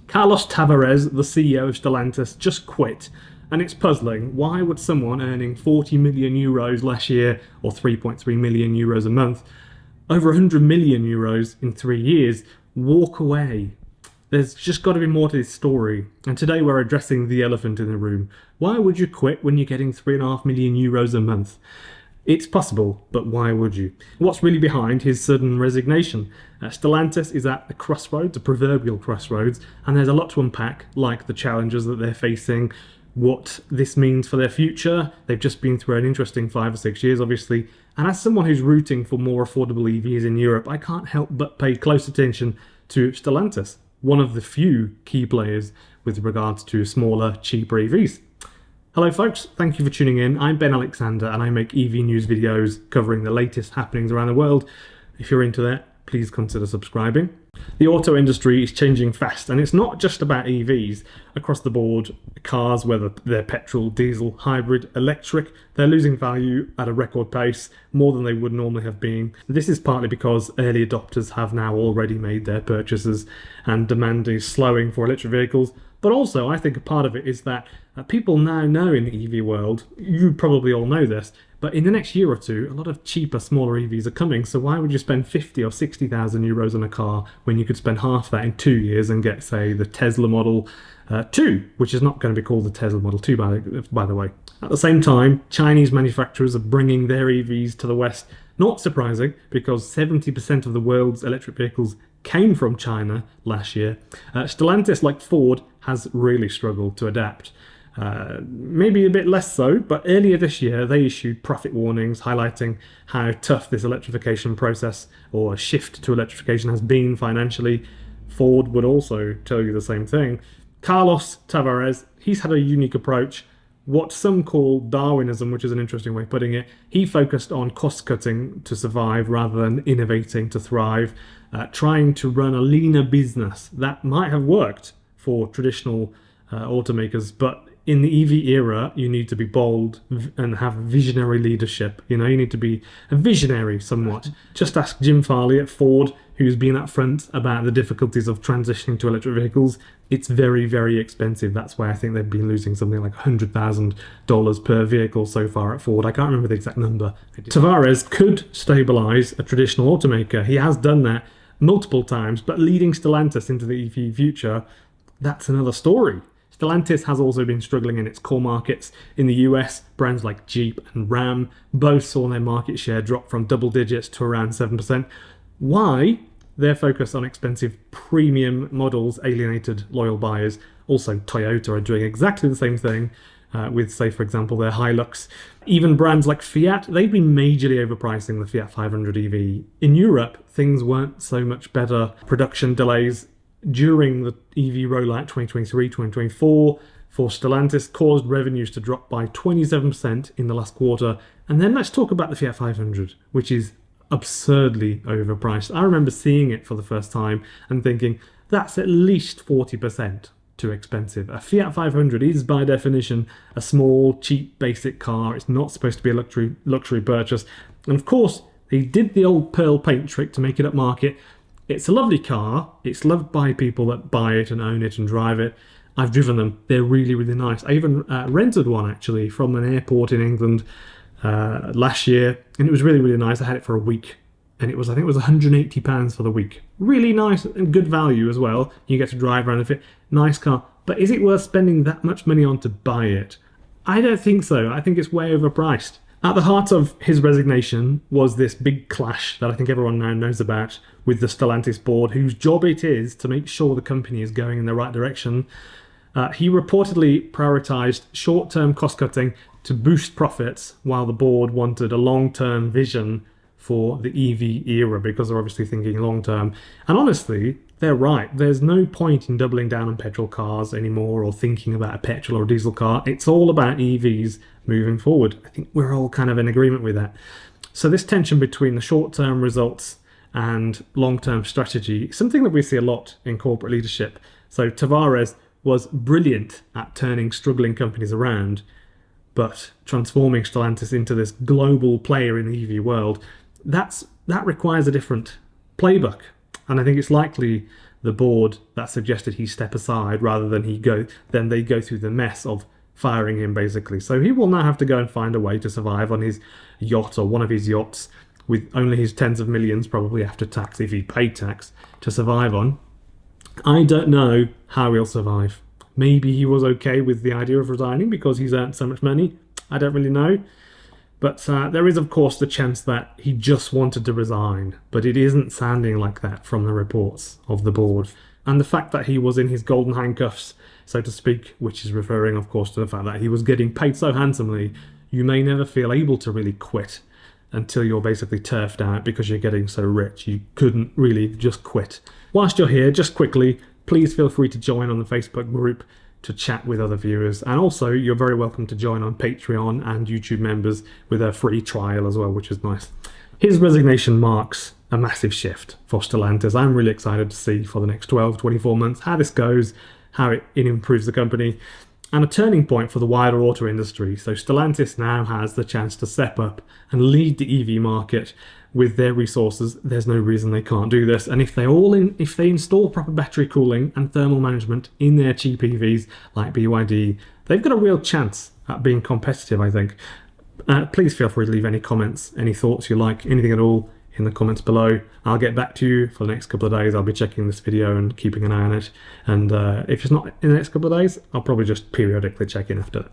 Carlos Tavares, the CEO of Stellantis, just quit. And it's puzzling. Why would someone earning 40 million euros last year, or 3.3 million euros a month, over 100 million euros in 3 years, walk away? There's just got to be more to this story. And today we're addressing the elephant in the room. Why would you quit when you're getting 3.5 million euros a month? It's possible, but why would you? What's really behind his sudden resignation? Stellantis is at the crossroads, a proverbial crossroads, and there's a lot to unpack, like the challenges that they're facing, what this means for their future. They've just been through an interesting 5 or 6 years, obviously. And as someone who's rooting for more affordable EVs in Europe, I can't help but pay close attention to Stellantis, one of the few key players with regards to smaller, cheaper EVs. Hello folks, thank you for tuning in. I'm Ben Alexander and I make EV news videos covering the latest happenings around the world. If you're into that, please consider subscribing. The auto industry is changing fast, and it's not just about EVs. Across the board, cars, whether they're petrol, diesel, hybrid, electric, they're losing value at a record pace, more than they would normally have been. This is partly because early adopters have now already made their purchases and demand is slowing for electric vehicles. But also, I think a part of it is that people now know in the EV world, you probably all know this, but in the next year or two, a lot of cheaper, smaller EVs are coming. So why would you spend 50 or 60,000 euros on a car when you could spend half that in 2 years and get, say, the Tesla Model 2, which is not going to be called the Tesla Model 2, by the way. At the same time, Chinese manufacturers are bringing their EVs to the West. Not surprising, because 70% of the world's electric vehicles came from China last year. Stellantis, like Ford, has really struggled to adapt. Maybe a bit less so, but earlier this year they issued profit warnings highlighting how tough this electrification process or shift to electrification has been financially. Ford would also tell you the same thing. Carlos Tavares, he's had a unique approach, what some call Darwinism, which is an interesting way of putting it. He focused on cost cutting to survive rather than innovating to thrive, trying to run a leaner business that might have worked for traditional automakers, but in the EV era, you need to be bold and have visionary leadership. You need to be a visionary somewhat. Just ask Jim Farley at Ford, who's been upfront about the difficulties of transitioning to electric vehicles. It's very, very expensive. That's why I think they've been losing something like $100,000 per vehicle so far at Ford. I can't remember the exact number. Tavares could stabilize a traditional automaker. He has done that multiple times, but leading Stellantis into the EV future, that's another story. Stellantis has also been struggling in its core markets. In the US, brands like Jeep and Ram both saw their market share drop from double digits to around 7%. Why? Their focus on expensive premium models alienated loyal buyers. Also, Toyota are doing exactly the same thing with, say, for example, their Hilux. Even brands like Fiat, they've been majorly overpricing the Fiat 500 EV. In Europe, things weren't so much better. Production delays during the EV rollout 2023-2024 for Stellantis caused revenues to drop by 27% in the last quarter. And then let's talk about the Fiat 500, which is absurdly overpriced. I remember seeing it for the first time and thinking, that's at least 40% too expensive. A Fiat 500 is by definition a small, cheap, basic car. It's not supposed to be a luxury purchase. And of course, they did the old pearl paint trick to make it upmarket. It's a lovely car. It's loved by people that buy it and own it and drive it. I've driven them. They're really, really nice. I even rented one actually from an airport in England last year, and it was really, really nice. I had it for a week, and I think it was £180 for the week. Really nice and good value as well. You get to drive around with it. Nice car. But is it worth spending that much money on to buy it? I don't think so. I think it's way overpriced. At the heart of his resignation was this big clash that I think everyone now knows about with the Stellantis board, whose job it is to make sure the company is going in the right direction. He reportedly prioritized short-term cost-cutting to boost profits, while the board wanted a long-term vision for the EV era, because they're obviously thinking long-term. And honestly, they're right. There's no point in doubling down on petrol cars anymore or thinking about a petrol or a diesel car. It's all about EVs moving forward. I think we're all kind of in agreement with that. So this tension between the short-term results and long-term strategy, something that we see a lot in corporate leadership. So Tavares was brilliant at turning struggling companies around, but transforming Stellantis into this global player in the EV world, that requires a different playbook. And I think it's likely the board that suggested he step aside rather than they go through the mess of firing him, basically. So he will now have to go and find a way to survive on his yacht, or one of his yachts, with only his tens of millions probably after tax, if he paid tax, to survive on. I don't know how he'll survive. Maybe he was okay with the idea of resigning because he's earned so much money. I don't really know. But there is, of course, the chance that he just wanted to resign. But it isn't sounding like that from the reports of the board. And the fact that he was in his golden handcuffs, so to speak, which is referring, of course, to the fact that he was getting paid so handsomely, you may never feel able to really quit until you're basically turfed out because you're getting so rich. You couldn't really just quit. Whilst you're here, just quickly, please feel free to join on the Facebook group to chat with other viewers. And also, you're very welcome to join on Patreon and YouTube members with a free trial as well, which is nice. His resignation marks a massive shift for Stellantis. I'm really excited to see for the next 12, 24 months how this goes, how it improves the company, and a turning point for the wider auto industry. So Stellantis now has the chance to step up and lead the EV market with their resources. There's no reason they can't do this. And if they install proper battery cooling and thermal management in their cheap EVs like BYD, they've got a real chance at being competitive, I think. Please feel free to leave any comments, any thoughts you like, anything at all in the comments below. I'll get back to you for the next couple of days. I'll be checking this video and keeping an eye on it. And if it's not in the next couple of days, I'll probably just periodically check in after that.